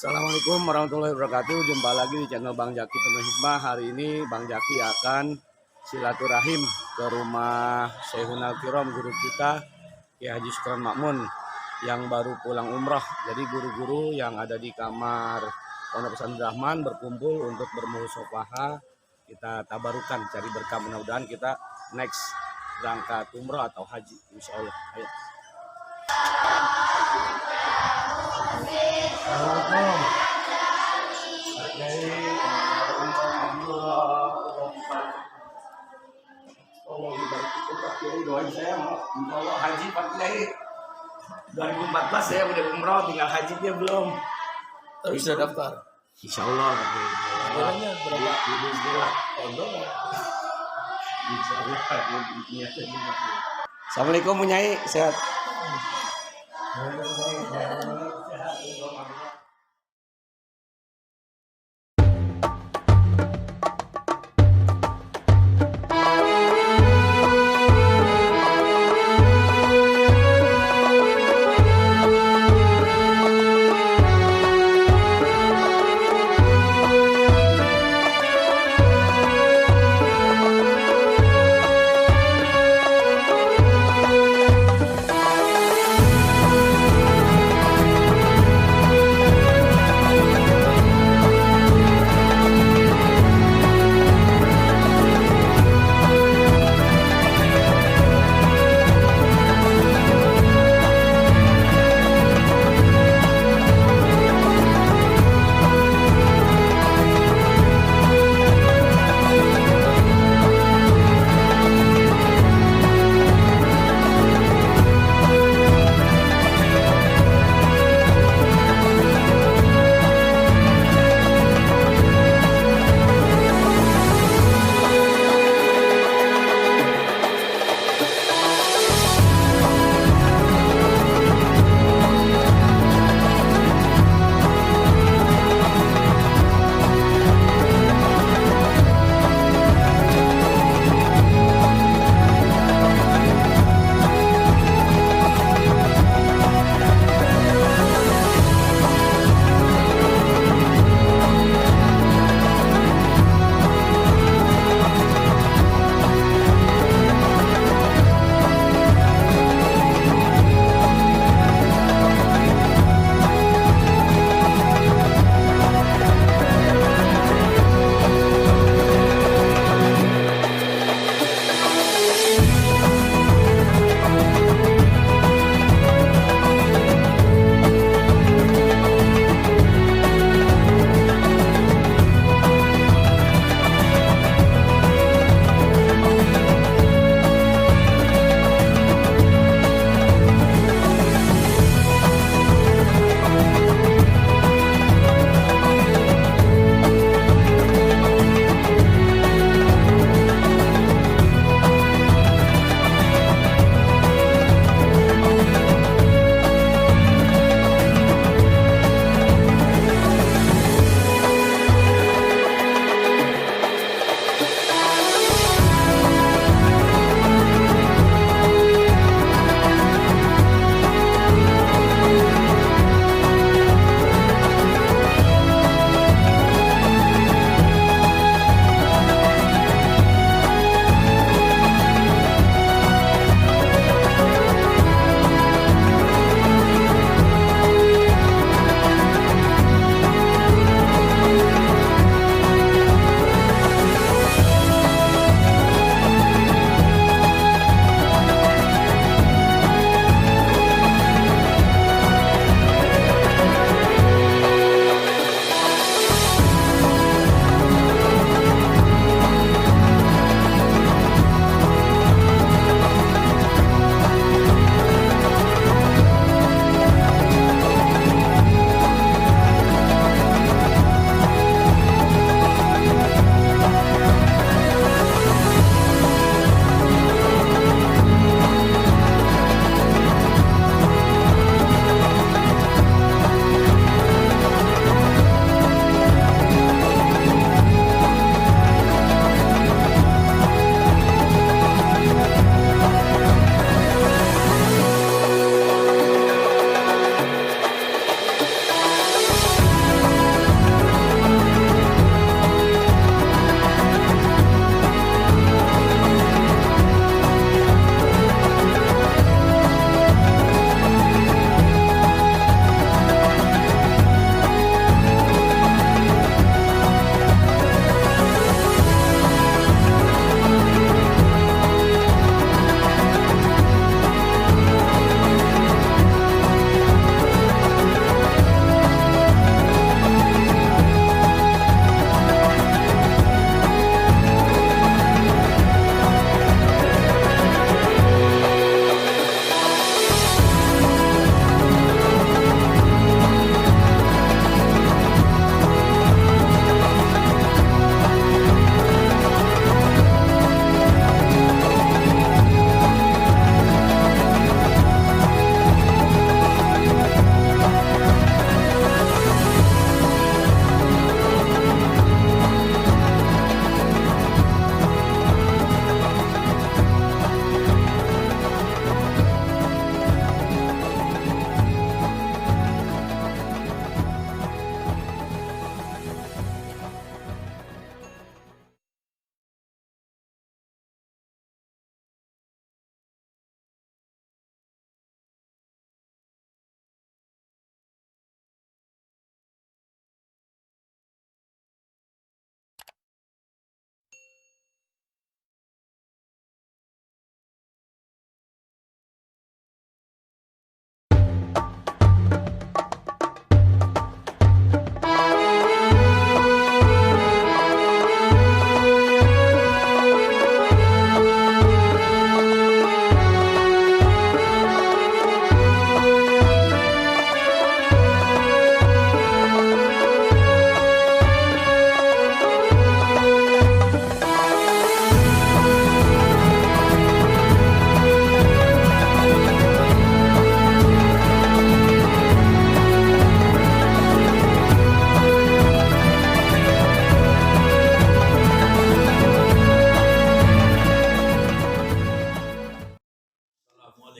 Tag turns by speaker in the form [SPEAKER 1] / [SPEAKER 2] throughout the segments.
[SPEAKER 1] Assalamualaikum warahmatullahi wabarakatuh. Jumpa lagi di channel Bang Jaki Penuh Hikmah. Hari ini Bang Jaki akan silaturahim ke rumah Syekhuna Kiram, guru kita Kiai Haji Sukron Makmun yang baru pulang umroh. Jadi guru-guru yang ada di kamar Pondok Pesantren Rahman berkumpul untuk bermusyawarah. Kita tabarukan cari berkah, mudah-mudahan kita next berangkat umroh atau haji insya Allah. Ayo. Doain saya mau haji Pak Kiai. 2014 saya udah umroh, tinggal hajinya belum.
[SPEAKER 2] Tapi sudah daftar.
[SPEAKER 1] Insya Allah.
[SPEAKER 2] Harganya berapa?
[SPEAKER 1] Assalamualaikum Munyai, sehat.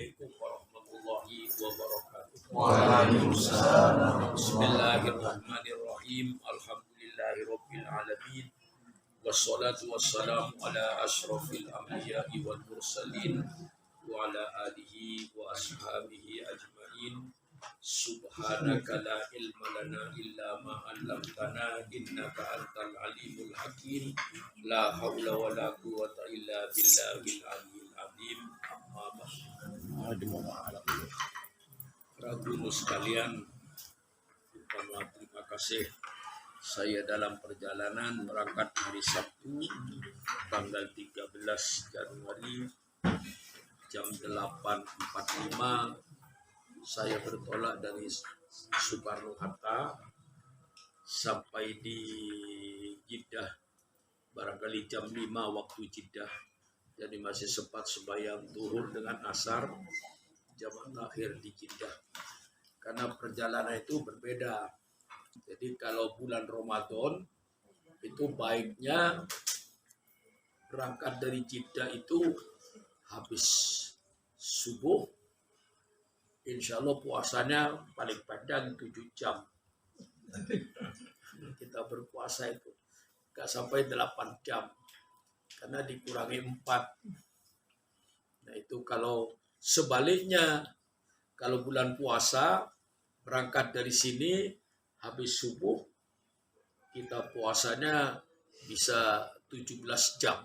[SPEAKER 2] Assalamualaikum warahmatullahi wabarakatuh.
[SPEAKER 3] Waalaikumsalam.
[SPEAKER 2] Bismillahirrahmanirrahim. Alhamdulillahirabbil alamin. Wassalatu wassalamu ala asyrafil anbiya'i wal mursalin wa ala alihi wa ashabihi ajmain. Subhanaka la ilma lana illa ma 'allamtana innaka antal alimul hakim. La haula wala quwwata illa billahil aliyyil azim. Amma ba'd. Para guru sekalian, pertama terima kasih. Saya dalam perjalanan berangkat hari Sabtu tanggal 13 Januari jam 8.45 saya bertolak dari Soekarno-Hatta sampai di Jeddah barangkali jam 5 waktu Jeddah. Jadi masih sempat sembahyang zuhur dengan asar jamaah akhir di Jeddah. Karena perjalanan itu berbeda. Jadi kalau bulan Ramadan itu baiknya berangkat dari Jeddah itu habis subuh. Insya Allah puasanya paling panjang 7 jam. Kita berpuasa itu nggak sampai 8 jam. Karena dikurangi 4. Nah itu kalau sebaliknya, kalau bulan puasa berangkat dari sini habis subuh, kita puasanya bisa 17 jam,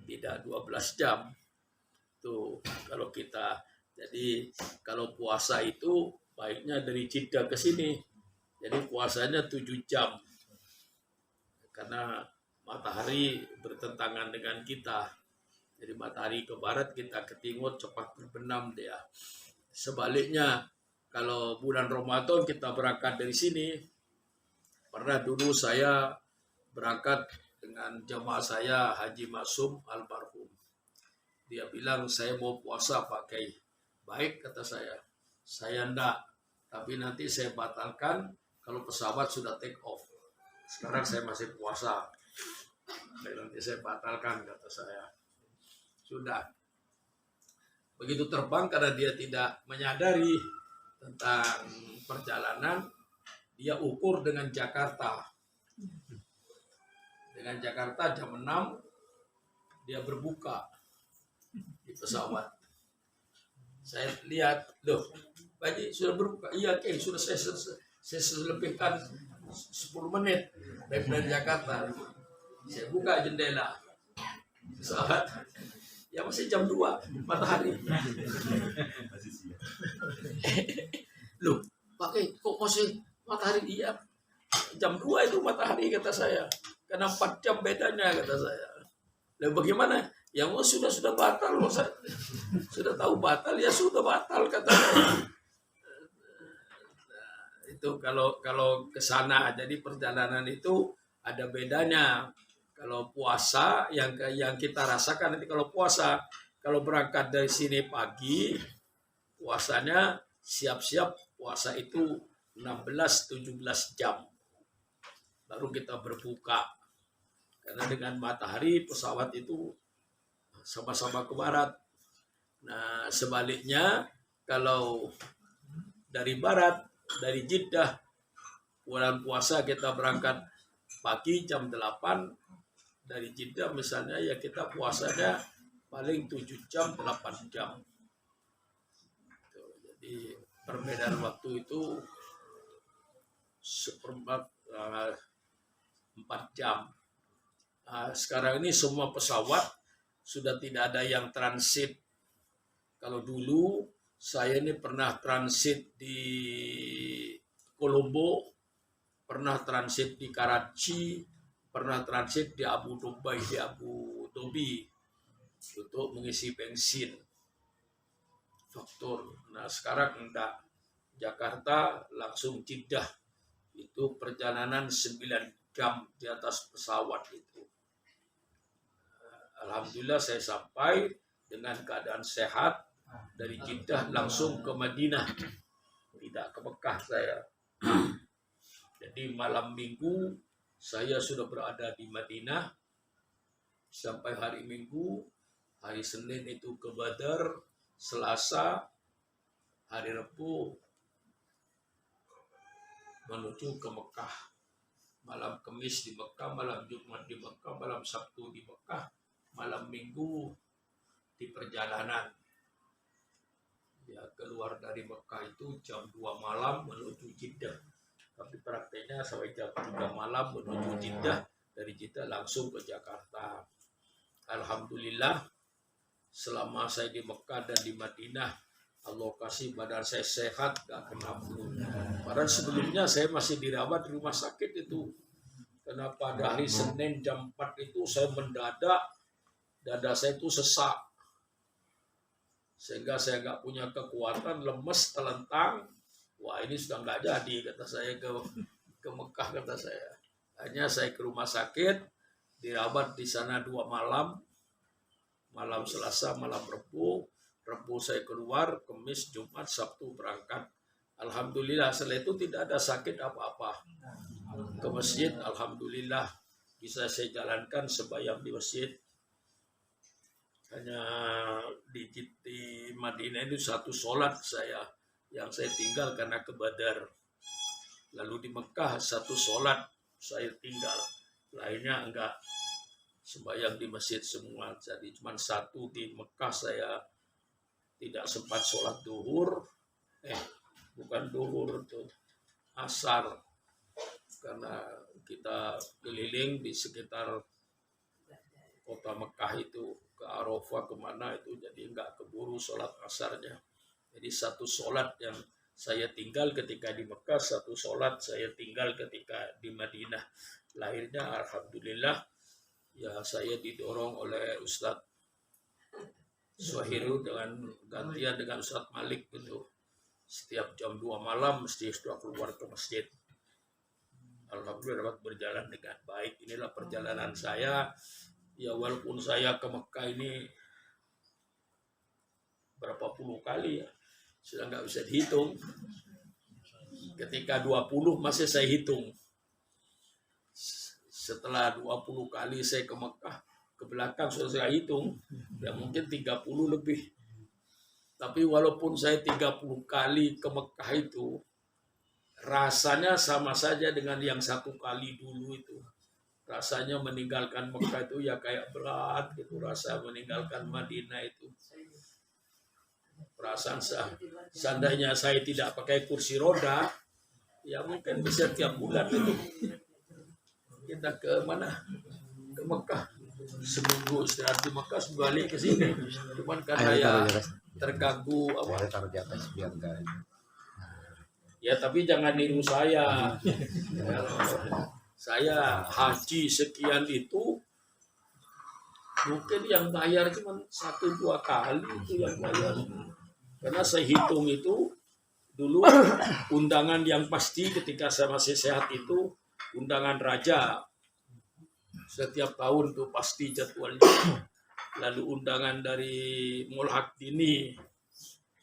[SPEAKER 2] tidak 12 jam. Tuh kalau kita, jadi kalau puasa itu baiknya dari Jeddah ke sini, jadi puasanya 7 jam, karena matahari bertentangan dengan kita. Jadi matahari ke barat, kita ke timur, cepat berbenam dia. Sebaliknya, kalau bulan Ramadan kita berangkat dari sini. Pernah dulu saya berangkat dengan jamaah saya Haji Maksum almarhum. Dia bilang saya mau puasa pakai baik, kata saya. Saya enggak, tapi nanti saya batalkan kalau pesawat sudah take off. Sekarang saya masih puasa. Nanti saya batalkan, kata saya. Sudah. Begitu terbang karena dia tidak menyadari tentang perjalanan, dia ukur dengan Jakarta. Dengan Jakarta jam 6 dia berbuka di pesawat. Saya lihat, loh, Pak Haji sudah berbuka. Iya, sudah saya selebihkan 10 menit dari Jakarta. Saya buka jendela pesawat, ya masih jam 2 matahari. Loh, pakai kok masih matahari? Iya, jam 2 itu matahari, kata saya. Karena 4 jam bedanya, kata saya. Lalu bagaimana? Ya sudah batal loh, saya. Sudah tahu batal, ya sudah batal, kata saya. Itu kalau ke sana, jadi perjalanan itu ada bedanya. Kalau puasa yang kita rasakan nanti, kalau puasa, kalau berangkat dari sini pagi, puasanya siap-siap puasa itu 16-17 jam. Baru kita berbuka. Karena dengan matahari pesawat itu sama-sama ke barat. Nah, sebaliknya kalau dari barat, dari Jeddah, bulan puasa kita berangkat pagi jam 8, dari Jeddah misalnya, ya kita puasanya paling 7 jam, 8 jam. Jadi perbedaan waktu itu seperempat 4 jam. Sekarang ini semua pesawat sudah tidak ada yang transit. Kalau dulu saya ini pernah transit di Colombo, pernah transit di Karachi, pernah transit di Abu Dhabi untuk mengisi bensin faktur. Nah sekarang enggak, Jakarta langsung Jeddah, itu perjalanan 9 jam di atas pesawat itu. Alhamdulillah saya sampai dengan keadaan sehat. Dari Jeddah langsung ke Madinah, tidak ke Mekah saya. Jadi malam minggu saya sudah berada di Madinah sampai hari Minggu. Hari Senin itu ke Badar, Selasa, hari Rabu menuju ke Mekah. Malam Kamis di Mekah, malam Jumat di Mekah, malam Sabtu di Mekah, malam Minggu di perjalanan. Ya, keluar dari Mekah itu jam 2 malam menuju Jeddah. Tapi prakteknya sampai jam 3 malam menuju Jeddah. Dari Jeddah langsung ke Jakarta. Alhamdulillah, selama saya di Mekah dan di Madinah, Allah kasih badan saya sehat, gak kena flu. Padahal sebelumnya saya masih dirawat di rumah sakit itu. Karena pada hari Senin jam 4 itu saya mendadak, dada saya itu sesak. Sehingga saya nggak punya kekuatan, lemes, telentang. Wah, ini sudah nggak jadi, kata saya ke Mekah, kata saya. Hanya saya ke rumah sakit, dirawat di sana 2 malam. Malam Selasa, malam Rabu. Rabu saya keluar, Kamis, Jumat, Sabtu berangkat. Alhamdulillah, setelah itu tidak ada sakit apa-apa. Ke masjid, alhamdulillah, bisa saya jalankan sembahyang di masjid. Hanya di Madinah itu satu sholat yang saya tinggal karena ke Badar. Lalu di Mekah satu sholat saya tinggal, lainnya enggak, sembahyang di masjid semua. Jadi cuma satu di Mekah saya tidak sempat sholat duhur, bukan duhur itu asar, karena kita keliling di sekitar kota Mekah itu, ke Arafah kemana itu, jadi enggak keburu sholat asarnya. Jadi satu sholat yang saya tinggal ketika di Mekah, satu sholat saya tinggal ketika di Madinah. Lahirnya alhamdulillah, ya saya didorong oleh Ustadz Suhairul dengan gantian dengan Ustadz Malik gitu. Setiap jam 2 malam mesti sudah keluar ke masjid. Alhamdulillah dapat berjalan dengan baik. Inilah perjalanan saya. Ya walaupun saya ke Mekah ini berapa puluh kali ya, sudah nggak bisa dihitung. Ketika 20 masih saya hitung. Setelah 20 kali saya ke Mekah, ke belakang sudah saya hitung, ya mungkin 30 lebih. Tapi walaupun saya 30 kali ke Mekah itu, rasanya sama saja dengan yang 1 kali dulu itu. Rasanya meninggalkan Mekah itu ya kayak berat gitu, rasa meninggalkan Madinah itu. Perasaan seandainya saya tidak pakai kursi roda, ya mungkin bisa tiap bulan itu kita ke mana? Ke Mekah. Seminggu istirahat di Mekah, balik ke sini. Cuman karena ya terganggu apa?
[SPEAKER 1] Taruh di atas biar enggak.
[SPEAKER 2] Ya tapi jangan niru saya. Saya haji sekian itu mungkin yang bayar cuma 1-2 kali itu yang bayar. Karena saya hitung itu dulu undangan yang pasti ketika saya masih sehat itu undangan raja. Setiap tahun tuh pasti jadwalnya. Lalu undangan dari Mulhaq Dini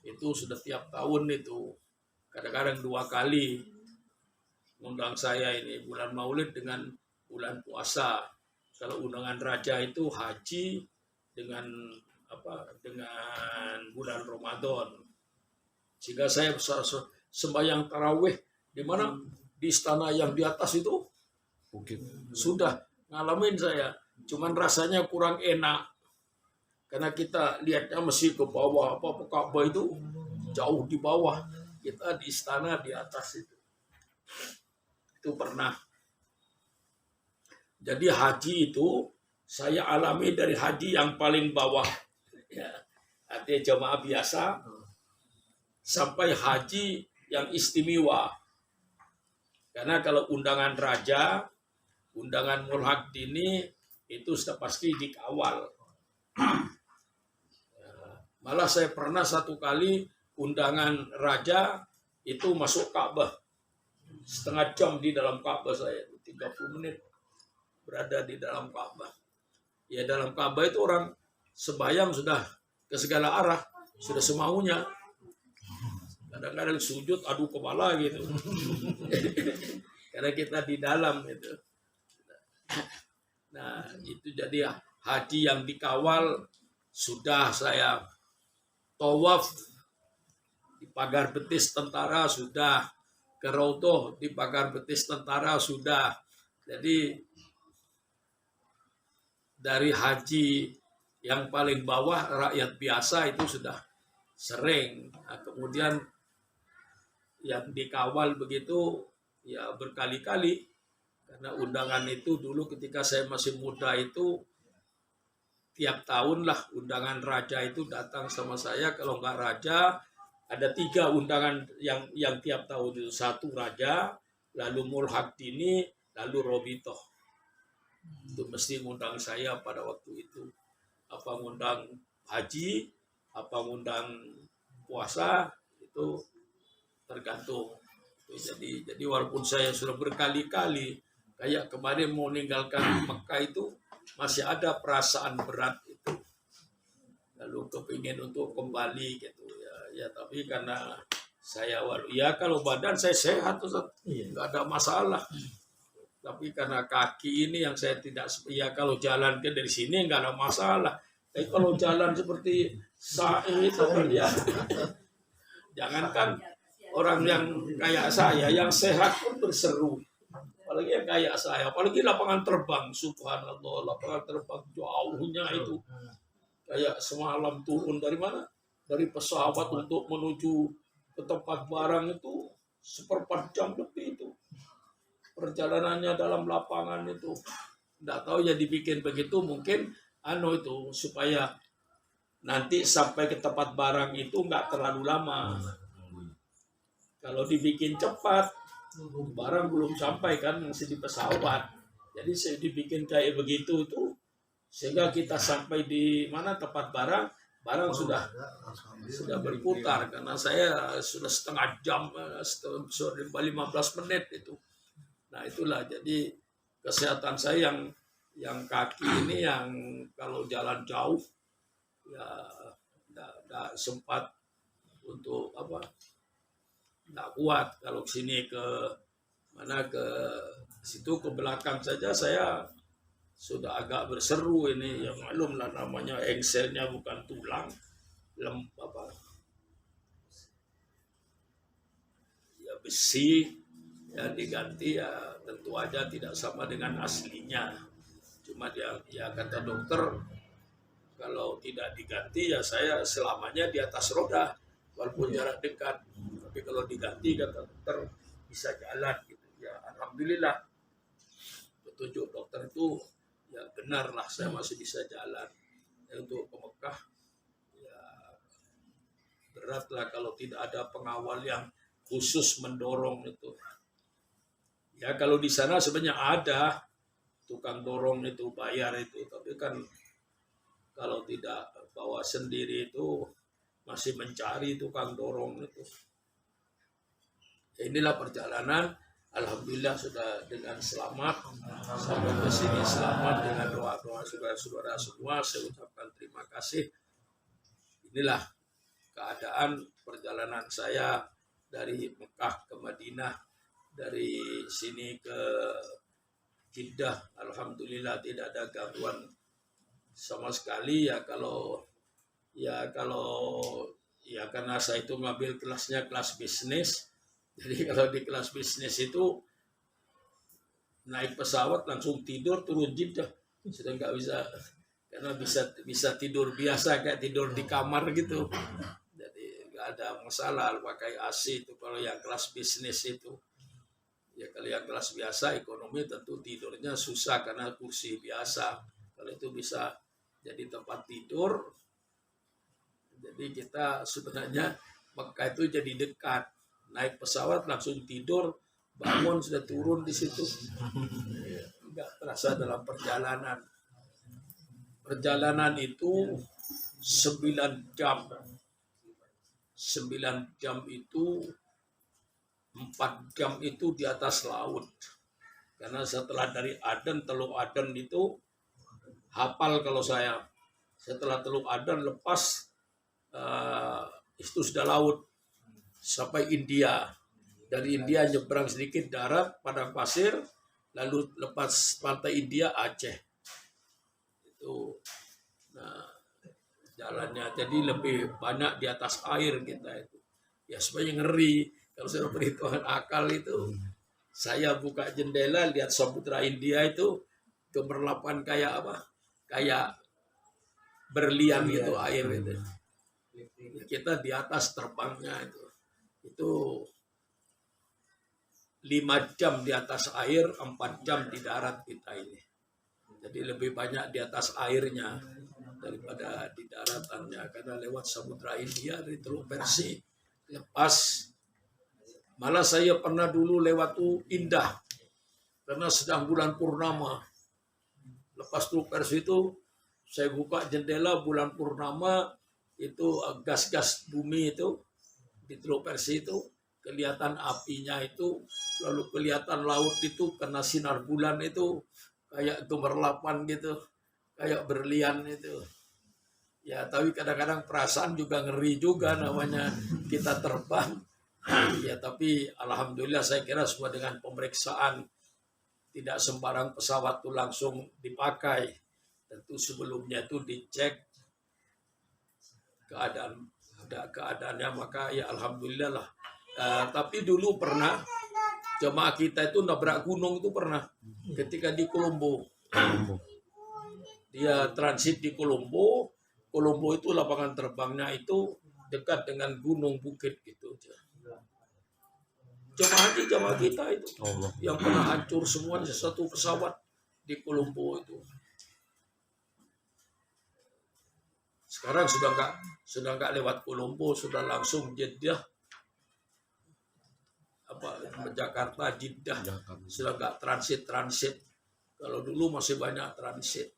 [SPEAKER 2] itu sudah tiap tahun itu. Kadang-kadang 2 kali undang saya ini bulan Maulid dengan bulan puasa. Kalau undangan raja itu haji dengan dengan bulan Ramadan. Sehingga saya sembahyang tarawih di mana di istana yang di atas itu
[SPEAKER 1] Bukit.
[SPEAKER 2] sudah ngalamin saya. Cuman rasanya kurang enak. Karena kita lihatnya mesti ke bawah, Ka'bah itu jauh di bawah. Kita di istana di atas itu. Itu pernah. Jadi haji itu saya alami dari haji yang paling bawah. Ya, artinya jamaah biasa sampai haji yang istimewa. Karena kalau undangan raja, undangan Mulhaq Dini itu sudah pasti dikawal. Malah saya pernah 1 kali undangan raja itu masuk Ka'bah. Setengah jam di dalam Ka'bah saya, 30 menit berada di dalam Ka'bah. Ya dalam Ka'bah itu orang sembahyang sudah ke segala arah, sudah semaunya. Kadang-kadang sujud adu kepala gitu. Karena kita di dalam itu. Nah, itu jadi haji yang dikawal sudah saya tawaf di pagar betis tentara sudah, ke Raudhah di pagar betis tentara sudah. Jadi dari haji yang paling bawah rakyat biasa itu sudah sering. Nah, kemudian yang dikawal begitu ya berkali-kali, karena undangan itu dulu ketika saya masih muda itu tiap tahun lah undangan raja itu datang sama saya. Kalau nggak raja ada 3 undangan yang tiap tahun itu, 1 raja, lalu Mulhaq Dini, lalu Robitoh. Itu mesti ngundang saya pada waktu itu. Apa ngundang haji, apa ngundang puasa, itu tergantung. Jadi walaupun saya sudah berkali-kali, kayak kemarin mau meninggalkan Mekah itu masih ada perasaan berat itu. Lalu kepingin untuk kembali gitu ya, tapi karena saya ya kalau badan saya sehat tuh nggak ada masalah. Tapi karena kaki ini yang saya tidak, ya kalau jalan ke dari sini nggak ada masalah. Tapi kalau jalan seperti saya itu kan ya, jangankan orang yang kayak saya, yang sehat pun berseru. Apalagi yang kayak saya, apalagi lapangan terbang, subhanallah, lapangan terbang jauhnya itu. Kayak semalam turun dari mana? Dari pesawat untuk menuju ke tempat barang itu 1/4 jam lebih itu. Perjalanannya dalam lapangan itu. Nggak tahu ya dibikin begitu mungkin itu supaya nanti sampai ke tempat barang itu nggak terlalu lama. Kalau dibikin cepat, barang belum sampai kan, masih di pesawat. Jadi saya dibikin kayak begitu itu sehingga kita sampai di mana tempat barang sudah berputar, karena saya sudah setengah jam, 15 menit itu. Nah itulah, jadi kesehatan saya yang kaki ini yang kalau jalan jauh ya tidak sempat untuk tidak kuat. Kalau sini ke situ ke belakang saja saya sudah agak berseru ini, ya maklum lah namanya engselnya bukan tulang, ya besi, ya diganti ya tentu aja tidak sama dengan aslinya. Cuma ya kata dokter kalau tidak diganti ya saya selamanya di atas roda walaupun jarak dekat. Tapi kalau diganti kata dokter bisa jalan gitu. Ya alhamdulillah petunjuk dokter itu ya benar lah, saya masih bisa jalan. Ya, untuk ke Mekah ya berat lah kalau tidak ada pengawal yang khusus mendorong itu. Ya kalau di sana sebenarnya ada tukang dorong itu, bayar itu, tapi kan kalau tidak bawa sendiri itu masih mencari tukang dorong itu. Inilah perjalanan, alhamdulillah sudah dengan selamat sampai ke sini, selamat dengan doa-doa saudara-saudara semua. Saya ucapkan terima kasih. Inilah keadaan perjalanan saya dari Mekah ke Madinah, dari sini ke Jeddah. Alhamdulillah tidak ada gangguan sama sekali ya. Kalau karena saya itu ngambil kelasnya kelas bisnis. Jadi kalau di kelas bisnis itu naik pesawat langsung tidur turun Jeddah, sudah nggak bisa, karena bisa tidur biasa kayak tidur di kamar gitu. Jadi nggak ada masalah pakai AC itu kalau yang kelas bisnis itu. Ya kalau yang kelas biasa ekonomi tentu tidurnya susah karena kursi biasa. Kalau itu bisa jadi tempat tidur. Jadi kita sebenarnya Mekah itu jadi dekat. Naik pesawat langsung tidur, bangun sudah turun di situ. Enggak terasa dalam perjalanan. Perjalanan itu 9 jam. 9 jam itu 4 jam itu di atas laut. Karena setelah dari Aden, Teluk Aden itu hafal kalau saya. Setelah Teluk Aden lepas itu sudah laut sampai India. Dari India nyebrang sedikit darat padang pasir, lalu lepas pantai India Aceh. Itu. Nah, jalannya. Jadi lebih banyak di atas air kita itu. Ya supaya ngeri. Kalau sudah perhitungan akal itu, saya buka jendela lihat Samudra India itu gemerlapan kayak apa? Kayak berlian gitu air itu. Kita di atas terbangnya itu 5 jam di atas air, 4 jam di darat kita ini. Jadi lebih banyak di atas airnya daripada di daratannya, karena lewat Samudra India dari Teluk Persi. Lepas malah saya pernah dulu lewat tuh indah karena sedang bulan purnama. Lepas Teluk Persi itu saya buka jendela bulan purnama, itu gas-gas bumi itu di Teluk Persi itu kelihatan apinya itu, lalu kelihatan laut itu kena sinar bulan itu kayak gemerlapan gitu, kayak berlian itu. Ya tapi kadang-kadang perasaan juga ngeri juga, namanya kita terbang. Ya tapi alhamdulillah saya kira semua dengan pemeriksaan, tidak sembarang pesawat itu langsung dipakai. Tentu sebelumnya itu dicek keadaannya, maka ya alhamdulillah lah. Tapi dulu pernah jemaah kita itu nabrak gunung itu pernah ketika di Kolombo. Dia transit di Kolombo. Kolombo itu lapangan terbangnya itu dekat dengan gunung bukit gitu. Jemaah kita itu yang pernah hancur semua di satu pesawat di Kolombo itu. Sekarang sudah nggak lewat Kolombo, sudah langsung Jeddah, Jakarta Jeddah, sudah nggak transit. Kalau dulu masih banyak transit.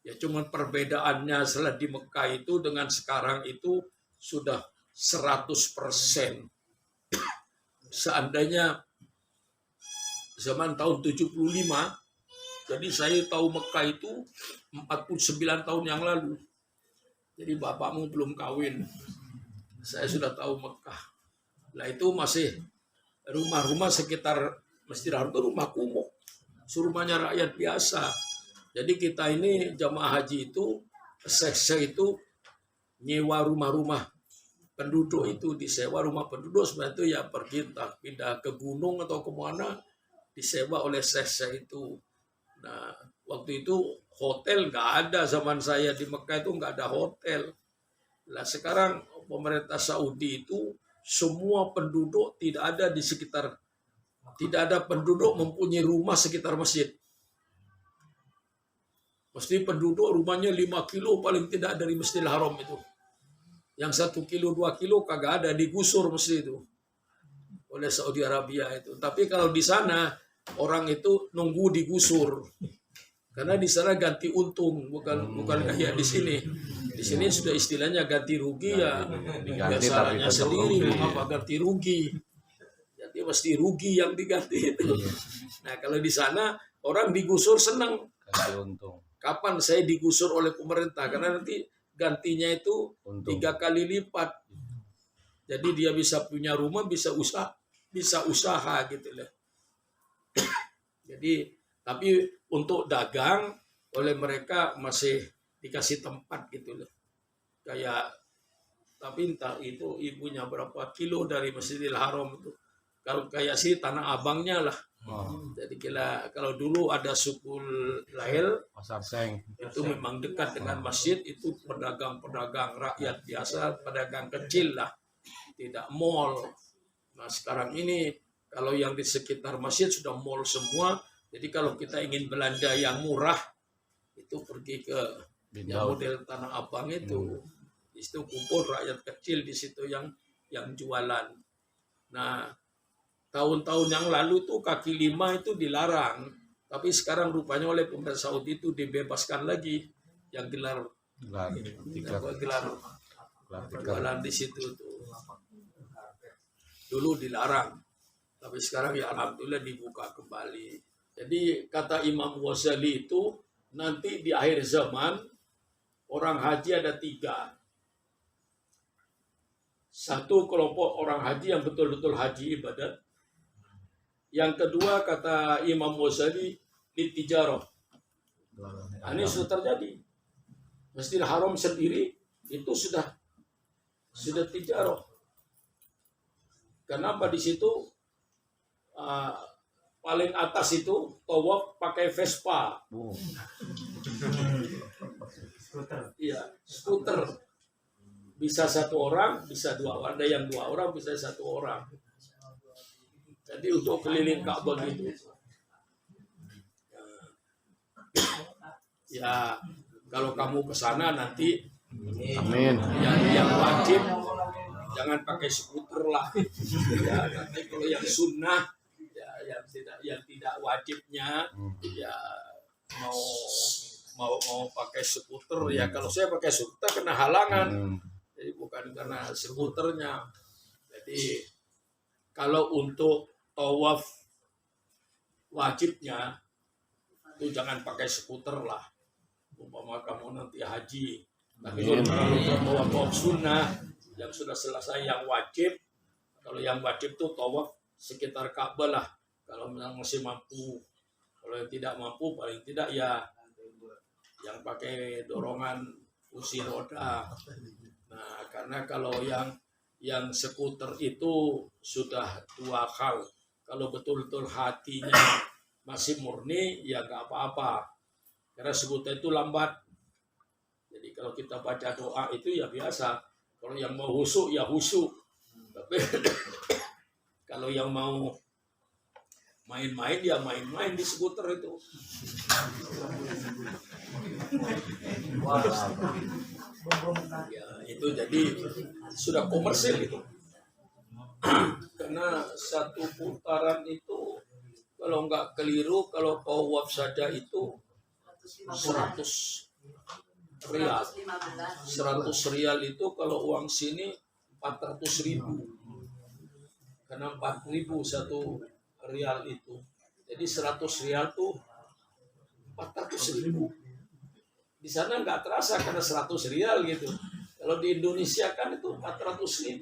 [SPEAKER 2] Ya cuman perbedaannya setelah di Mekah itu dengan sekarang itu sudah 100%. Seandainya zaman tahun 75, jadi saya tahu Mekah itu 49 tahun yang lalu. Jadi bapakmu belum kawin, saya sudah tahu Mekah. Lah itu masih rumah-rumah sekitar Masjidil Haram itu rumah kumuh, rumahnya rakyat biasa. Jadi kita ini jamaah haji itu, sekse itu nyewa rumah-rumah penduduk itu, disewa rumah penduduk, sebenarnya itu ya pergi pindah ke gunung atau kemana, disewa oleh sekse itu. Nah waktu itu hotel nggak ada, zaman saya di Mekah itu nggak ada hotel. Nah sekarang pemerintah Saudi itu semua penduduk tidak ada di sekitar, tidak ada penduduk mempunyai rumah sekitar masjid. Mesti penduduk rumahnya 5 kilo paling tidak dari Masjidil Haram itu. Yang 1 kilo 2 kilo kagak ada, digusur mesti itu oleh Saudi Arabia itu. Tapi kalau di sana orang itu nunggu digusur. Karena di sana ganti untung, bukan kayak di sini. Di sini sudah istilahnya ganti rugi ya, salahnya sendiri, mengapa ganti rugi? Jadi mesti rugi yang diganti itu. Nah kalau di sana orang digusur senang.
[SPEAKER 1] Ganti untung.
[SPEAKER 2] Kapan saya digusur oleh pemerintah? Karena nanti gantinya itu untung 3 kali lipat. Jadi dia bisa punya rumah, bisa usaha gitu lah. Jadi tapi untuk dagang oleh mereka masih dikasih tempat gitu loh. Kayak tapi entah itu ibunya berapa kilo dari Masjidil Haram itu. Kalau kayak sih Tanah Abangnya lah. Jadi kalau dulu ada suku Lahel,
[SPEAKER 1] Pasar Seng,
[SPEAKER 2] itu memang dekat dengan masjid, itu pedagang-pedagang rakyat biasa, pedagang kecil lah, tidak mall. Nah sekarang ini kalau yang di sekitar masjid sudah mall semua. Jadi kalau kita ingin belanja yang murah itu pergi ke yang model Tanah Abang itu. Di situ kumpul rakyat kecil di situ yang jualan. Nah tahun-tahun yang lalu tuh kaki lima itu dilarang, tapi sekarang rupanya oleh pemerintah Saudi itu dibebaskan lagi yang gelar jualan di situ tuh. Dulu dilarang, tapi sekarang ya alhamdulillah dibuka kembali. Jadi kata Imam Ghazali itu nanti di akhir zaman orang haji ada 3. Satu kelompok orang haji yang betul-betul haji ibadat. Yang kedua kata Imam Ghazali litijarah. Ini sudah terjadi. Masjidil Haram sendiri itu sudah tijarah. Kenapa di situ paling atas itu tawaf pakai Vespa. Iya, skuter. Bisa satu orang, bisa dua orang. Ada yang dua orang, bisa satu orang. Jadi untuk keliling Ka'bah gitu. Ya, kalau kamu ke sana nanti
[SPEAKER 1] Amin.
[SPEAKER 2] yang wajib jangan pakai skuter lah. Ya, nanti kalau yang sunnah ya yang tidak wajibnya ya mau pakai skuter ya. Kalau saya pakai skuter kena halangan. Jadi bukan karena skuternya. Jadi kalau untuk tawaf wajibnya itu jangan pakai skuter lah. Umpama kamu nanti haji. Tapi kalau tawaf sunnah yang sudah selesai yang wajib, kalau yang wajib tuh tawaf sekitar Ka'bah lah. Kalau memang masih mampu, kalau yang tidak mampu paling tidak ya yang pakai dorongan kursi roda. Nah, karena kalau yang skuter itu sudah dua hal. Kalau betul-betul hatinya masih murni ya nggak apa-apa. Karena skuter itu lambat. Jadi kalau kita baca doa itu ya biasa. Kalau yang mau husuk ya husuk. Tapi kalau yang mau main-main ya main-main di skuter itu. Ya itu jadi sudah komersil itu. Karena satu putaran itu kalau nggak keliru, kalau tawaf saja itu 100 rial. 100 rial itu kalau uang sini 400.000. Karena 4.000 satu rial itu. Jadi 100 rial tuh 400.000. Di sana nggak terasa karena 100 rial gitu. Kalau di Indonesia kan itu 400.000.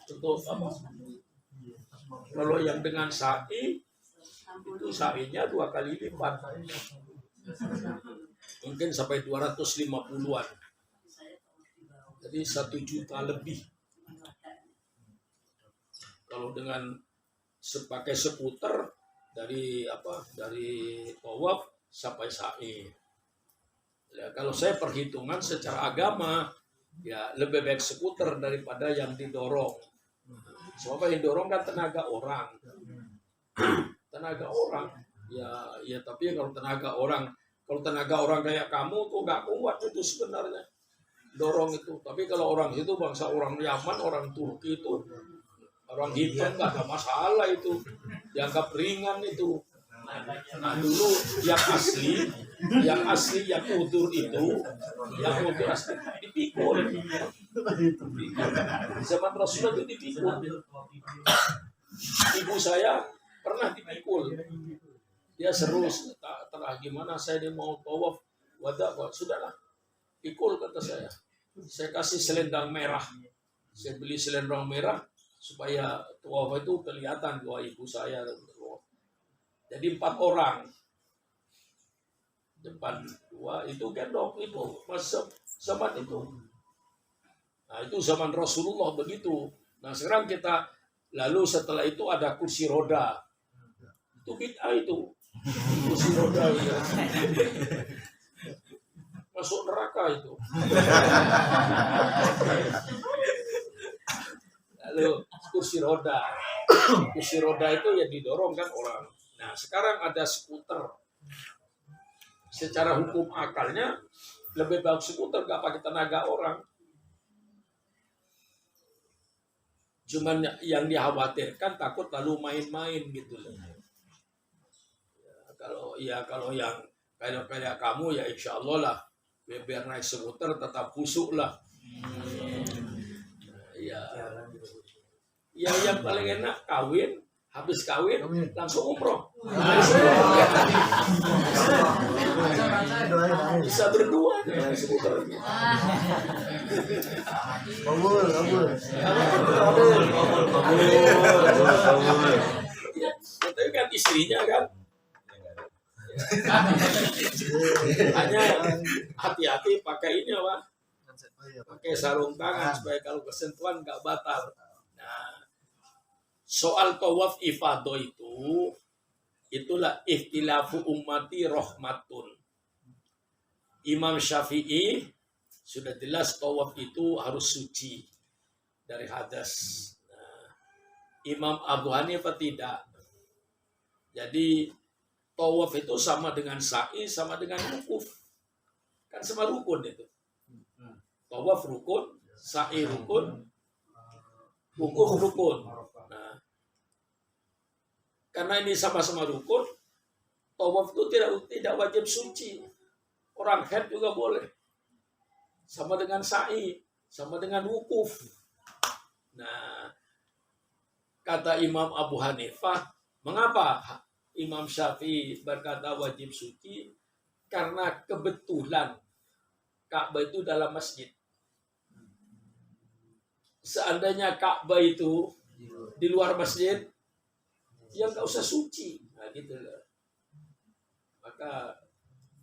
[SPEAKER 2] Untuk apa? Kalau yang dengan sa'i itu sa'inya 2 kali lipat. Mungkin sampai 250-an. Jadi 1 juta lebih. Kalau dengan pakai skuter dari tawaf sampai sa'i. Ya, kalau saya perhitungan secara agama ya lebih baik skuter daripada yang didorong. Sebab yang dorong kan tenaga orang. Tenaga orang. Ya tapi kalau tenaga orang kayak kamu tuh nggak kuat itu sebenarnya dorong itu. Tapi kalau orang itu bangsa orang Yaman, orang Turki itu orang hitam nggak ada masalah itu, dianggap ringan itu. Nah dulu yang asli yang udur itu, yang udur asli dipikul. Zaman Rasulullah itu dipikul. Ibu saya pernah dipikul. Dia seru, terah gimana saya dia mau tawaf wada, sudahlah pikul kata saya. Saya kasih selendang merah. Saya beli selendang merah supaya tawaf itu kelihatan bahwa ibu saya. Jadi 4 orang. Depan 2 itu gendong itu masa zaman itu. Nah itu zaman Rasulullah begitu. Nah sekarang kita lalu setelah itu ada kursi roda. Itu bid'ah itu. Kursi roda ya. Masuk neraka itu. Lalu kursi roda. Kursi roda itu ya didorong kan orang. Nah sekarang ada skuter. Secara hukum akalnya lebih bagus skuter gak pakai tenaga orang. Cuman yang dikhawatirkan takut lalu main-main gitu loh. Kalau yang kayak kamu ya insya Allah lah biar naik skuter tetap khusyuk lah. Ya yang paling enak kawin. Habis kawin langsung umroh. Bisa berdua dengan skuter. Tapi kan istrinya kan. Hanya hati-hati pakai ini apa? pakai sarung tangan supaya kalau kesentuhan nggak batal. Nah, soal tawaf ifadah itulah ikhtilafu ummati rahmatun. Imam Syafi'i sudah jelas tawaf itu harus suci dari hadas. Nah, Imam Abu Hanifah tidak. Jadi tawaf itu sama dengan sa'i, sama dengan wukuf. Kan sama rukun itu. Tawaf rukun, sa'i rukun, wukuf rukun. Nah, karena ini sama-sama rukun, tawaf itu tidak wajib suci. Orang haid juga boleh. Sama dengan sa'i, sama dengan wukuf. Nah, kata Imam Abu Hanifah, mengapa Imam Syafi'i berkata wajib suci? Karena kebetulan Ka'bah itu dalam masjid. Seandainya Ka'bah itu di luar masjid, ya nggak usah suci. Nah, gitu loh. Maka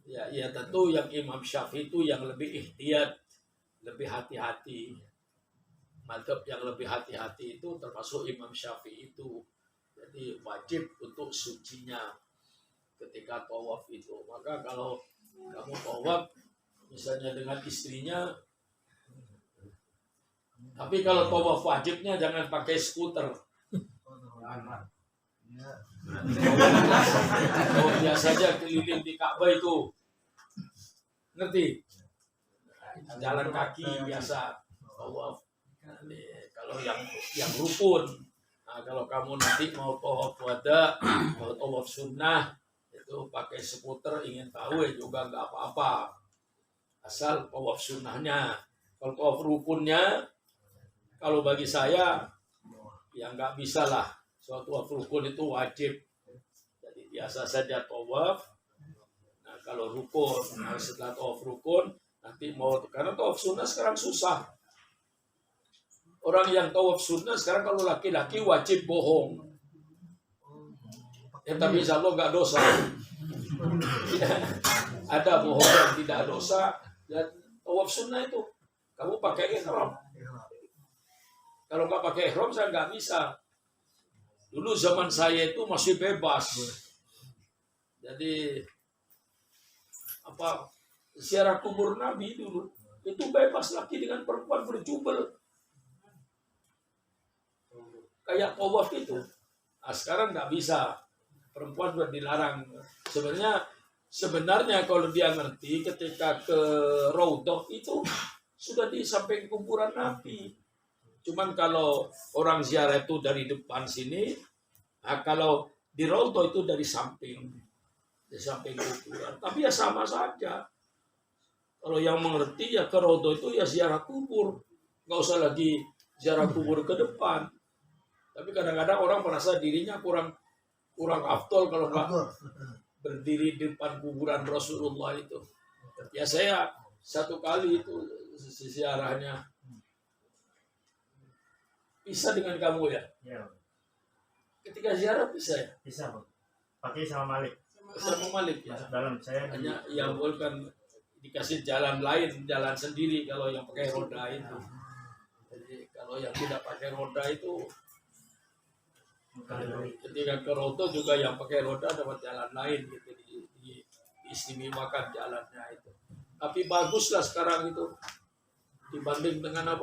[SPEAKER 2] ya tentu yang Imam Syafi'i itu yang lebih ihtiyat, lebih hati-hati. Mazhab yang lebih hati-hati itu termasuk Imam Syafi'i itu. Jadi wajib untuk sucinya ketika tawaf itu. Maka kalau kamu tawaf misalnya dengan istrinya, tapi kalau tawaf wajibnya jangan pakai skuter. Oh, biasanya keliling di Ka'bah itu, ngerti? Jalan kaki biasa tawaf. Kalau yang rukun, nah, kalau kamu nanti mau tawaf wada, mau tawaf sunnah, itu pakai skuter ingin tahu ya juga nggak apa-apa. Asal tawaf sunnahnya. Kalau tawaf rukunnya, kalau bagi saya, ya nggak bisa lah. Suatu tawaf rukun itu wajib. Jadi biasa saja tawaf. Nah, kalau rukun, nah, setelah tawaf rukun, nanti mau, karena tawaf sunnah sekarang susah. Orang yang tawaf sunnah sekarang kalau laki-laki wajib bohong. Ya, tapi insya Allah nggak dosa. Ya, ada bohong yang tidak dosa. Dan tawaf sunnah itu kamu pakai ihram. Kalau nggak pakai ihram saya nggak bisa. Dulu zaman saya itu masih bebas. Jadi ziarah kubur Nabi dulu itu bebas, laki dengan perempuan berjubel. Kayak tawaf itu. Nah, sekarang nggak bisa. Perempuan sudah dilarang. Sebenarnya kalau dia ngerti ketika ke Raudhah itu sudah di samping kuburan Nabi. Cuman kalau orang ziarah itu dari depan sini, nah kalau di Raudhah itu dari samping kuburan. Tapi ya sama saja. Kalau yang mengerti ya ke Raudhah itu ya ziarah kubur. Nggak usah lagi ziarah kubur ke depan. Tapi kadang-kadang orang merasa dirinya kurang afdol kalau nggak berdiri di depan kuburan Rasulullah itu. Ya saya satu kali itu ziarahnya bisa dengan kamu ya.
[SPEAKER 4] Ya,
[SPEAKER 2] Ketika ziarah bisa ya.
[SPEAKER 4] bisa Bang. Pakai sama Malik.
[SPEAKER 2] Sama Malik ya.
[SPEAKER 4] Masuk dalam saya
[SPEAKER 2] Hanya yang bukan dikasih jalan lain, jalan sendiri kalau yang pakai roda itu. Jadi kalau yang tidak pakai roda itu ketika ke Roto juga yang pakai roda dapat jalan lain gitu, diistimewakan jalannya itu. Tapi baguslah sekarang itu dibanding dengan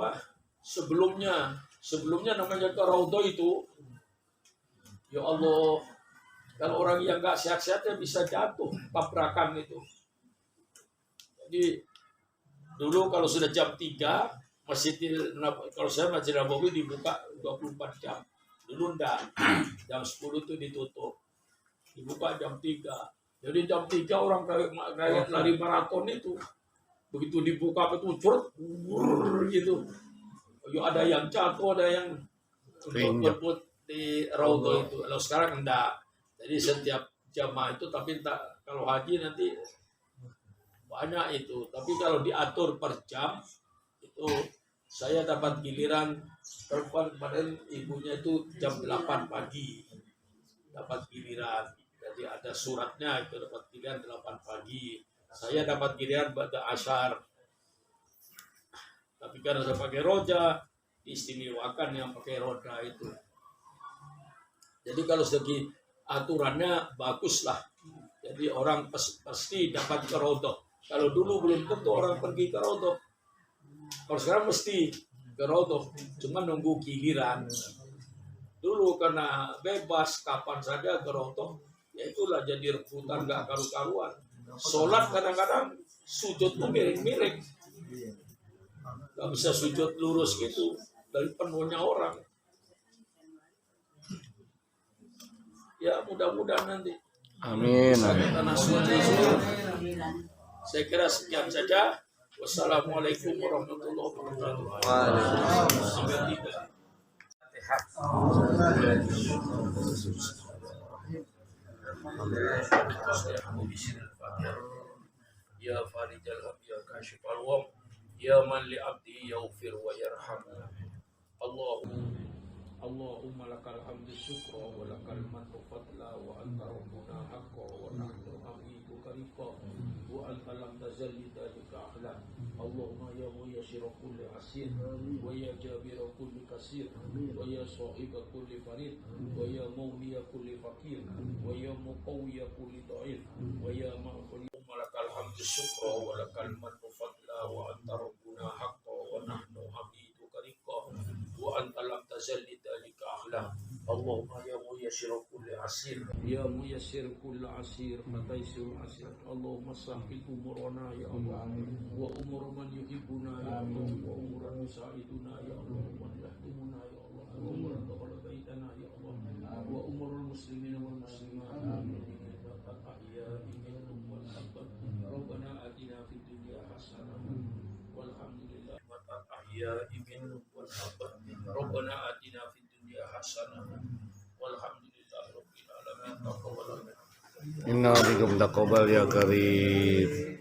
[SPEAKER 2] sebelumnya namanya ke Roto itu, ya Allah, kalau orang yang nggak sehat-sehatnya bisa jatuh tabrakan itu. Jadi dulu kalau sudah jam 3 kalau saya Masjid Nabawi dibuka 24 jam. Dulu enggak, jam 10 itu ditutup, dibuka jam 3. Jadi jam 3 orang kayak lari maraton itu, begitu dibuka itu gitu, ada yang jatuh, ada yang berbut di Raudhah itu. Kalau sekarang enggak, jadi setiap jamaah itu, tapi kalau haji nanti banyak itu. Tapi kalau diatur per jam itu, saya dapat giliran perempuan kemarin ibunya itu jam 8 pagi dapat giliran. Jadi ada suratnya itu dapat giliran 8 pagi. Saya dapat giliran pada asyar. Tapi karena saya pakai roda, istimewakan yang pakai roda itu. Jadi kalau segi aturannya baguslah. Jadi orang pasti dapat kerodok. Kalau dulu belum tentu orang pergi kerodok. Kalau sekarang mesti kerodok. Cuma nunggu giliran. Dulu karena bebas kapan saja kerodok. Ya itulah jadi rebutan gak karu-karuan. Sholat kadang-kadang sujud tuh miring-miring. Gak bisa sujud lurus gitu. Dari penuhnya orang. Ya mudah-mudahan nanti.
[SPEAKER 1] Amin.
[SPEAKER 2] Tanah suci. Saya kira sekian saja. Wassalamualaikum warahmatullahi wabarakatuh. Sampai tiga. Ya farijal hab ya kashifal wam ya man li abdi yaghfir wa yarham. Allahumma lakal hamdu syukra wa lakal mannu fadla wa anta rabbuna haqqa wa nahnu abiduka riqa wa anta lam tazal lidhalika ahla. Allahumma ya muyassira kulli asir wa ya jabira kulli kasir wa ya sahiba kulli farid wa ya mawliya kulli fakir wa ya muqawwiya kulli dha'if wa ya ma'ful lakal hamdu syukra wa lakal mannu fadla wa anta rabbuna haqqa wa nahnu abiduka riqa wa anta lam tazal lidhalika ahla. Allahumma ya muyassir kulli asir ya muyassir kulli asir fataisir asir. Allahumma sahhil umurana ya Allah wa umur man yuhibbuna ya Allah wa umur musaiduna ya Allah wa yahdumuna ya Allah wa umur taqabbal baitana ya Allah wa umur muslimina wal muslimat amin. Rabbana atina fid dunya hasanah walhamdulillah Rabbana atina fid dunya hasanah walhamdulillah rabbil alamin.
[SPEAKER 1] Inna bikum taqabbal ya karim.